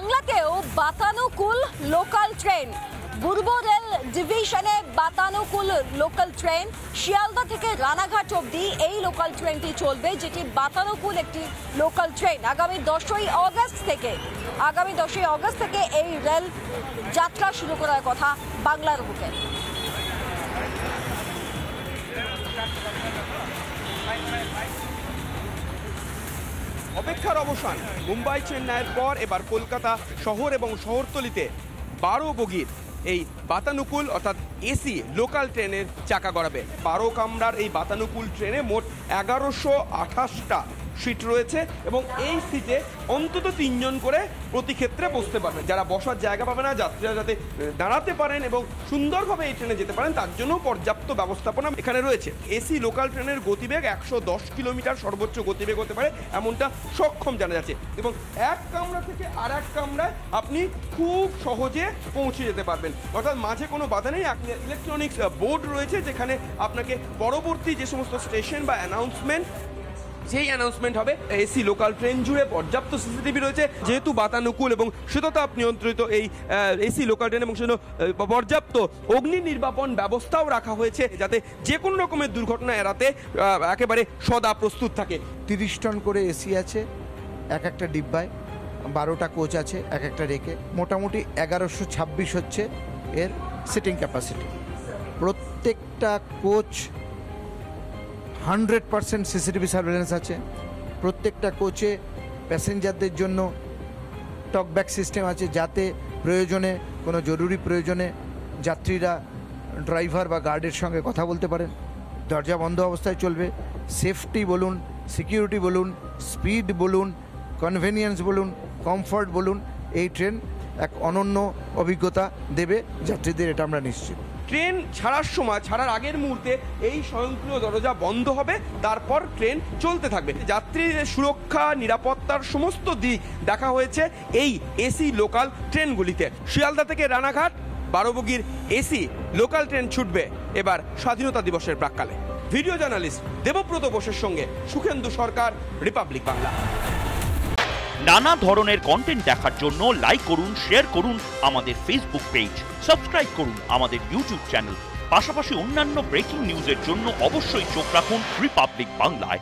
বাংলাতেও বাতানুকূল local train, পূর্ব rail ডিভিশনে বাতানুকূল local train Sealdah থেকে রানাঘাট অবধি এই লোকাল ট্রেনটি চলবে, যেটি বাতানুকূল একটি লোকাল ট্রেন। আগামী 10ই অগস্ট থেকে এই রেল যাত্রা শুরু করার কথা বাংলার বুকে। অপেক্ষার অবসান। মুম্বাই চেন্নাইয়ের পর এবার কলকাতা শহর এবং শহরতলিতে 12 বগির এই বাতানুকূল অর্থাৎ এসি লোকাল ট্রেনের চাকা গড়াবে। 12 কামরার এই বাতানুকূল ট্রেনে মোট 1128টা সিট রয়েছে এবং এই সিটে অন্তত 3 জন করে প্রতি ক্ষেত্রে বসতে পারবেন। যারা বসার জায়গা পাবে না, যাত্রীরা যাতে দাঁড়াতে পারেন এবং সুন্দরভাবে এই ট্রেনে যেতে পারেন, তার জন্য পর্যাপ্ত ব্যবস্থাপনা এখানে রয়েছে। এসি লোকাল ট্রেনের গতিবেগ 110 কিলোমিটার সর্বোচ্চ গতিবেগ হতে পারে, এমনটা সক্ষম জানা যাচ্ছে। এবং এক কামরা থেকে আর এক কামরায় আপনি খুব সহজে পৌঁছে যেতে পারবেন, অর্থাৎ মাঝে কোনো বাধা নেই। ইলেকট্রনিক্স বোর্ড রয়েছে যেখানে আপনাকে পরবর্তী যে সমস্ত স্টেশন বা সেই অ্যানাউন্সমেন্ট হবে। এসি লোকাল ট্রেন জুড়ে পর্যাপ্ত সিসিটিভি রয়েছে, যেহেতু বাতানুকূল এবং শীততাপ নিয়ন্ত্রিত এই এসি লোকাল ট্রেন, এবং পর্যাপ্ত অগ্নি নির্বাপন ব্যবস্থাও রাখা হয়েছে যাতে যে কোনো রকমের দুর্ঘটনা এড়াতে একেবারে সদা প্রস্তুত থাকে। 30 টন করে এসি আছে এক একটা ডিব্বায়, 12টা কোচ আছে এক একটা রেকে, মোটামুটি 1126 হচ্ছে এর সিটিং ক্যাপাসিটি। প্রত্যেকটা কোচ 100% সিসিটিভি সার্ভেলেন্স আছে। প্রত্যেকটা কোচে প্যাসেঞ্জারদের জন্য টকব্যাক সিস্টেম আছে, যাতে প্রয়োজনে কোনো জরুরি প্রয়োজনে যাত্রীরা ড্রাইভার বা গার্ডের সঙ্গে কথা বলতে পারেন। দরজা বন্ধ অবস্থায় চলবে। সেফটি বলুন, সিকিউরিটি বলুন, স্পিড বলুন, কনভেনিয়েন্স বলুন, কমফর্ট বলুন, এই ট্রেন এক অনন্য অভিজ্ঞতা দেবে যাত্রীদের, এটা আমরা নিশ্চিত। ট্রেন ছাড়ার আগের মুহূর্তে এই স্বয়ংক্রিয় দরজা বন্ধ হবে, তারপর ট্রেন চলতে থাকবে। যাত্রীদের সুরক্ষা, নিরাপত্তার সমস্ত দিক দেখা হয়েছে এই এসি লোকাল ট্রেনগুলিতে। শিয়ালদা থেকে রানাঘাট 12 বগির এসি লোকাল ট্রেন ছুটবে এবার স্বাধীনতা দিবসের প্রাক্কালে। ভিডিও জার্নালিস্ট দেবব্রত বোসের সঙ্গে সুখেন্দু সরকার, রিপাবলিক বাংলা। নানা ধরনের কন্টেন্ট দেখার জন্য লাইক করুন, শেয়ার করুন আমাদের ফেসবুক পেজ, সাবস্ক্রাইব করুন আমাদের ইউটিউব চ্যানেল। পাশাপাশি অন্যান্য ব্রেকিং নিউজের জন্য অবশ্যই চোখ রাখুন রিপাবলিক বাংলায়।